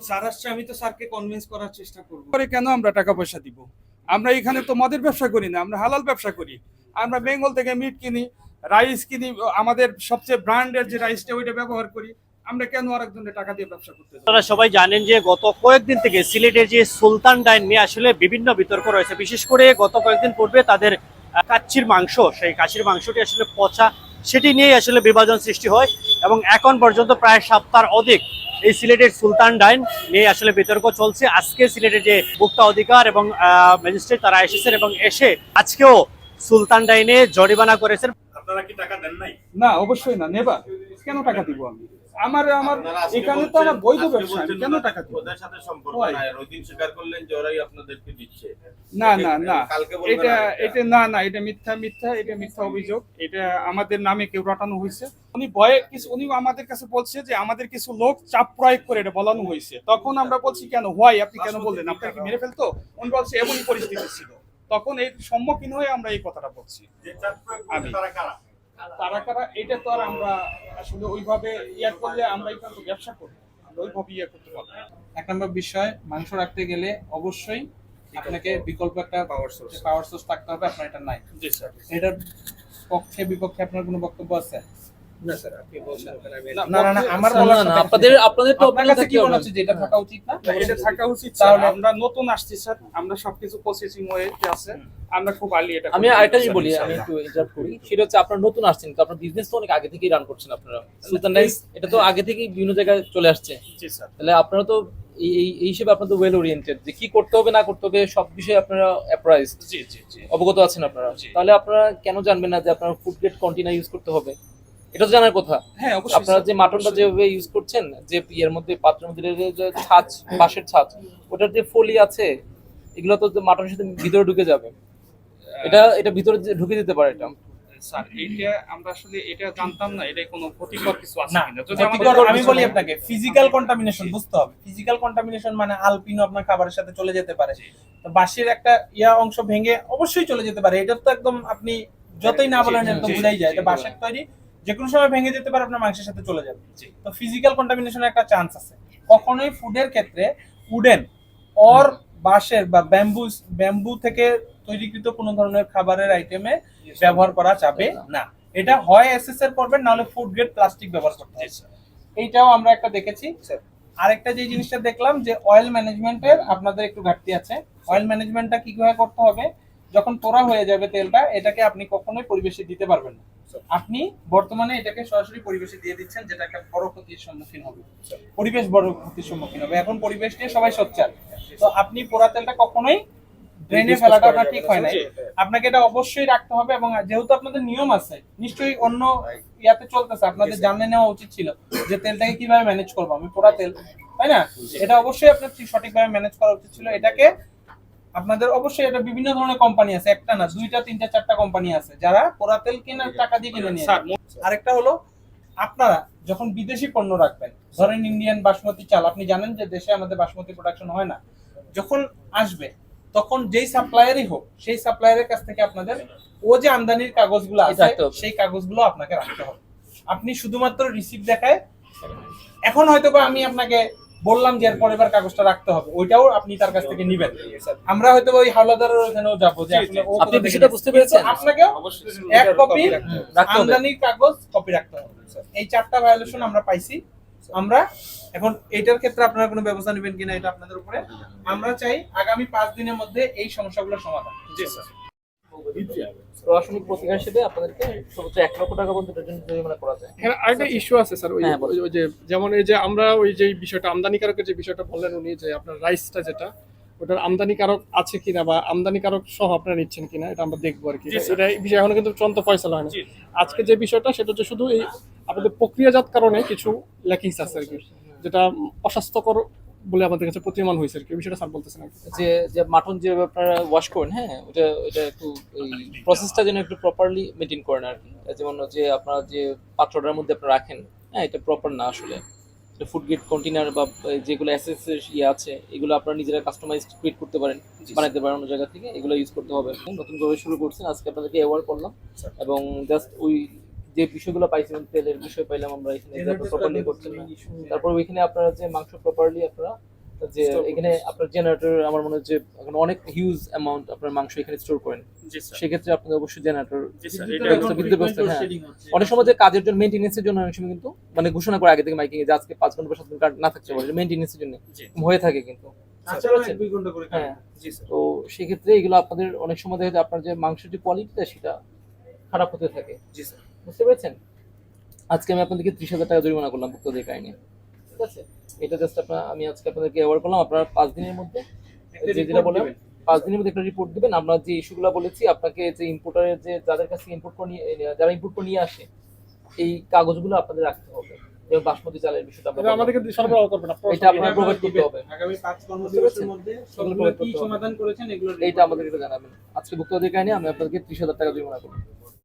Sir আসছে, আমি তো স্যারকে কনভিন্স করার চেষ্টা করবো। পরে কেন আমরা টাকা পয়সা দিব? আমরা এখানে তো মদের ব্যবসা করি না, আমরা হালাল ব্যবসা করি। আমরা বেঙ্গল থেকে মিট কিনি, রাইস কিনি, আমাদের সবচেয়ে ব্র্যান্ডের যে রাইসটা ওইটা ব্যবহার করি। আমরা কেন আরেকজনের টাকা দিয়ে ব্যবসা করতে যাব? আপনারা সবাই জানেন যে গত কয়েকদিন থেকে সিলেটের যে সুলতান ডাইন নিয়ে আসলে বিভিন্ন বিতর্ক রয়েছে। বিশেষ করে গত কয়েকদিন পূর্বে তাদের কাচ্চির মাংস, সেই কাচ্চির মাংসটি আসলে পচা, সেটি নিয়েই আসলে বিভাজন সৃষ্টি হয় এবং এখন পর্যন্ত প্রায় সপ্তাহ অধিক এই সিলেটের সুলতান ডাইন নিয়ে আসলে বিতর্ক চলছে। আজকে সিলেটের যে ভোক্তা অধিকার এবং ম্যাজিস্ট্রেট তারা এসেছেন এবং এসে আজকেও সুলতান ডাইনে জরিমানা করেছেন। আপনারা কি টাকা দেন নাই? না, অবশ্যই না। নেবা কেন টাকা দিব আমি? আমার এখানে তো আমার বৈধ ব্যবসা, আমি কেন টাকা দিব? ওদের সাথে সম্পর্ক নাই, আর ওই দিন স্বীকার করলেন যে ওরাই আপনাদেরকে দিচ্ছে। না না না, কালকে বলবেন এটা না। এটা না না, এটা মিথ্যা, এটা মিথ্যা অভিযোগ। এটা আমাদের নামে কেউ রটানো হয়েছে। উনি ভয়ে কিছু, উনি আমাদের কাছে বলছে যে আমাদের কিছু লোক চাপ প্রয়োগ করে এটা বলানো হয়েছে। তখন আমরা বলছি কেন, হোয়াই, আপনি কেন বললেন? আপনাকে মেরে ফেলতো? উনি বলছে এমনই পরিস্থিতি ছিল। তখন এর সম্মুখীন হয়ে আমরা এই কথাটা বলছি। যে চাপ প্রয়োগ করছে তারা কারা? তারা কারা এটা তো আর আমরা আসলে ওইভাবে ইয়ার করলে আমরা এখানে তো ব্যবসা করি, আমরা ওইভাবে ইয়ে করতে পারবো না। এক নম্বর বিষয়, মাংস রাখতে গেলে অবশ্যই আপনাকে বিকল্প একটা পাওয়ার সোর্স থাকতে হবে। আপনার এটা নাই। জি স্যার। এটার পক্ষে বিপক্ষে আপনার কোনো বক্তব্য আছে? না স্যার, আপনি বলছেন না না না, আমার না, বলার না, সাথে আপনাদের তো আপনার কাছে কি মনে হচ্ছে যে এটা থাকা উচিত না? এটা থাকা উচিত। তাহলে তাহলে আমরা নতুন আসছি স্যার, আমরা সবকিছু প্রসেসিং ওয়েতে আছে, আমরা খুব আর্লি এটা আমি করতে আরেকটা চাই, জিনিস বলি, স্যার, আমি ইনশাআল্লাহ। একটু ইন্টারাপ্ট করি। সেটা হচ্ছে আপনারা নতুন আসছেন, তো আপনার বিজনেস তো অনেক আগে থেকেই রান করছেন আপনারা। সুলতান ডাইস এটা তো আগে থেকেই বিভিন্ন জায়গায় চলে আসছে। জি স্যার। তাহলে আপনারা তো এই হিসেবে আপনারা তো ওয়েল ওরিয়েন্টেড, যে কি করতে হবে না করতে হবে সব বিষয়ে আপনারা অ্যাপ্রাইজড, জি জি জি। অবগত আছেন আপনারা। জি। তাহলে আপনারা কেন জানবেন না যে আপনার ফুড গ্রেড কন্টেনার ইউজ করতে হবে? এটা তো জানার কথা। হ্যাঁ অবশ্যই। আপনারা যে মাটনটা যেভাবে ইউজ করছেন, যে ইয়ের মধ্যে পাত্রের মধ্যে যে ছাঁচ, বাঁশের ছাঁচ, ওটার যে ফলি আছে, এগুলো তো মাটনের সাথে ভিতরে ঢুকে যাবে। এটা ভিতরে ঢুকে দিতে পারে এটা। স্যার এটা আমরা আসলে এটা জানতাম না, এটা কোনো ক্ষতিকর কিছু আছে না, কিনা। যদি ক্ষতিকর, আমাদের আমি বলি আপনাকে ফিজিক্যাল কন্টামিনেশন বুঝতে হবে। ফিজিক্যাল কন্টামিনেশন মানে আলপিনো আপনার খাবারের সাথে চলে যেতে পারে। তো বাঁশের একটা অংশ ভেঙে অবশ্যই চলে যেতে পারে। এটা তো একদম আপনি যতই না বলেন এটা তো বোঝাই যায়। এটা বাঁশের তৈরি, যে কোনো সময় ভেঙে যেতে পারে, আপনার মাংসের সাথে চলে যাবে। তো ফিজিক্যাল কন্টামিনেশনের একটা চান্স আছে। কখনোই ফুডের ক্ষেত্রে উডেন অর বাঁশের বা ব্যাম্বু থেকে তৈরিকৃত কোনো ধরনের খাবারের আইটেমে ব্যবহার করা যাবে না। এটা হয় এসএসআর করবেন, না হলে ফুড গ্রেড প্লাস্টিক ব্যবহার করতে হবে। এইটাও আমরা একটা দেখেছি। আরেকটা যে জিনিসটা দেখলাম যে অয়েল ম্যানেজমেন্টের আপনাদের একটু ঘাটতি আছে। অয়েল ম্যানেজমেন্টটা কিভাবে করতে হবে? যখন পোড়া হয়ে যাবে তেলটা, এটাকে আপনি কখনোই পরিবেশে দিতে পারবেন না। আপনি বর্তমানে এটাকে সরাসরি পরিবেশে দিয়ে দিচ্ছেন, যেটা একটা বড় ক্ষতির সম্মুখীন হবে। পরিবেশ বড় ক্ষতির সম্মুখীন হবে। এখন পরিবেশ নিয়ে সবাই সোচ্চার। তো আপনি পোড়া তেলটা কখনোই ড্রেনে ফেলাটা আপনার ঠিক হয় না। আপনাকে এটা অবশ্যই রাখতে হবে। এবং যেহেতু আপনাদের নিয়ম আছে, নিশ্চয়ই অন্য ইয়াতে চলতেছে, আপনাদের জানলে নেওয়া উচিত ছিল যে তেলটাকে কিভাবে ম্যানেজ করবো। আমি পোড়া তেল, তাই না? এটা অবশ্যই আপনার সঠিকভাবে ম্যানেজ করা উচিত ছিল। এটাকে আপনাদের অবশ্যই, এটা বিভিন্ন ধরনের কোম্পানি আছে, একটা না, দুইটা, তিনটা, চারটা কোম্পানি আছে যারা পোড়া তেল কেনার টাকা দিয়ে কিনে নিয়ে যায়। আরেকটা হলো, আপনারা যখন বিদেশি পণ্য রাখবেন, ধরেন ইন্ডিয়ান বাসমতি চাল, আপনি জানেন যে দেশে আমাদের বাসমতি প্রোডাকশন হয় না। যখন আসবে তখন যেই সাপ্লায়ারই হোক, সেই সাপ্লায়ারের কাছ থেকে আপনাদের ও যে আমদানির কাগজগুলো আছে, সেই কাগজগুলো আপনাকে রাখতে হবে। আপনি শুধুমাত্র রিসিপ্ট দেখায়, এখন হয়তো বা আমি আপনাকে বললাম যে এর পরের বার কাগজটা রাখতে হবে, ওইটাও আপনি তার কাছ থেকে নিবেন। আমরা হয়তো ওই হাওলাদারের ওখানেও যাবো যে আসলে ও আপনি বিষয়টা বুঝতে পেরেছেন? আপনাকেও এক কপি আমদানির কাগজ কপি রাখতে হবে। এই চারটা ভায়োলেশন আমরা পাইছি। আমরা এখন এইটার ক্ষেত্রে আপনারা কোনো ব্যবস্থা নেবেন কিনা এটা আপনাদের উপরে। আমরা চাই আগামী 5 দিনের মধ্যে এই সমস্যাগুলোর সমাধান। জি স্যার। প্রশাসনিক প্রতিকার হিসেবে আপনাদেরকে সর্বোচ্চ 1 লক্ষ টাকা পর্যন্ত জরিমানা করা যায়। এখানে আরেকটা ইস্যু আছে স্যার, ওই হ্যাঁ, বলুন। ওই যে যেমন এই যে আমরা ওই যে বিষয়টা আমদানিকারকের যে বিষয়টা বললেন উনি, যে আপনার রাইসটা যেটা, ওটার আমদানিকারক আছে কিনা বা আমদানিকারক সহ আপনারা নিচ্ছেন কিনা, এটা আমরা দেখবো আর কি। এটা এই বিষয়ে এখনো কিন্তু চূড়ান্ত ফয়সালা হয় না। আজকে যে বিষয়টা, সেটা হচ্ছে শুধু এই আপনাদের প্রক্রিয়াজাত কারণে কিছু ল্যাকিংস আছে আর কি, যেটা অস্বাস্থ্যকর বলে আমাদের কাছে প্রতীয়মান হয়েছে আর কি। বিষয়টা স্যার বলতেছেন আর কি। যে মাটন যে আপনারা ওয়াশ করেন, হ্যাঁ, এটা একটু এই প্রসেসটা যেন একটু প্রপারলি মেনটেন করেন আর কি। যেমন যে আপনারা যে পাত্রটার মধ্যে আপনারা রাখেন, হ্যাঁ, এটা প্রপার না আসলে। ফুড গ্রেড কন্টেনার বা যেগুলো এসএসএর আছে, এগুলো আপনারা নিজেরা কাস্টমাইজ ক্রিয়েট করতে পারেন, বানাইতে পারেন অন্য জায়গা থেকে। এগুলো ইউজ করতে হবে। নতুন করে শুরু করছেন, আজকে আপনাদেরকে অ্যাওয়ার্ড করলাম এবং জাস্ট ওই যে বিষয়গুলো পাইছিলাম, তেলের বিষয় পাইলাম আমরা এখানে, প্রপারলি করছেন না। তারপর ওইখানে আপনারা যে মাংস প্রপারলি আপনারা যে এখানে আপনার জেনারেটর আমার মনে হয় যে এখন অনেক হিউজ অ্যামাউন্ট আপনার মাংস এখানে স্টোর করেন, জি স্যার সেক্ষেত্রে আপনাদের অবশ্যই জেনারেটর জি স্যার বিদ্যুৎ ব্যবস্থা, হ্যাঁ অনেক সময় যে কাজের জন্য মেইনটেনেন্সের জন্য অনেক সময় কিন্তু মানে ঘোষণা করে আগে থেকে মাইকিং যে আজকে 5 ঘন্টা বা 7 ঘন্টা না থাকতে পারে মেইনটেনেন্সের জন্য জি হয়ে থাকে কিন্তু তাছাড়াও 1-2 ঘন্টা করে কাজ। হ্যাঁ। জি স্যার তো সেক্ষেত্রে এগুলো আপনাদের অনেক সময় দেখা যায় আপনার যে মাংসের যে কোয়ালিটিটা সেটা খারাপ হতে থাকে, জি স্যার বুঝতে পেরেছেন? আজকে আমি আপনাদেরকে 30,000 টাকা জরিমানা করলাম ভুক্তদের কাহিনী, ঠিক আছে? এটা জাস্ট আমি আজকে আপনাদেরকে অ্যাওয়ার করলাম। আপনারা 5 দিনের মধ্যে যেটা বললাম 5 দিনের মধ্যে একটা রিপোর্ট দিবেন। আমরা যে ইস্যুগুলো বলেছি আপনাকে, যে ইম্পোর্টারের যে যাদের কাছে ইম্পোর্ট করে যারা ইম্পোর্ট করে নিয়ে আসে এই কাগজগুলো আপনাদের রাখতে হবে, যেমন বাসমতি চালের বিষয়টা আমরা তবে বললাম। আমাদেরকে সরবরাহ করবেন আপনারা। এটা আপনারা প্রোভাইড করতে হবে, আগামী 5 কর্মদিবসের মধ্যে সবগুলো কি সমাধান করেছেন এগুলো এইটা আমাদেরকে জানাবেন। আজকে ভুক্তদের কাহিনী আমি আপনাদেরকে 30,000 টাকা জরিমানা করব।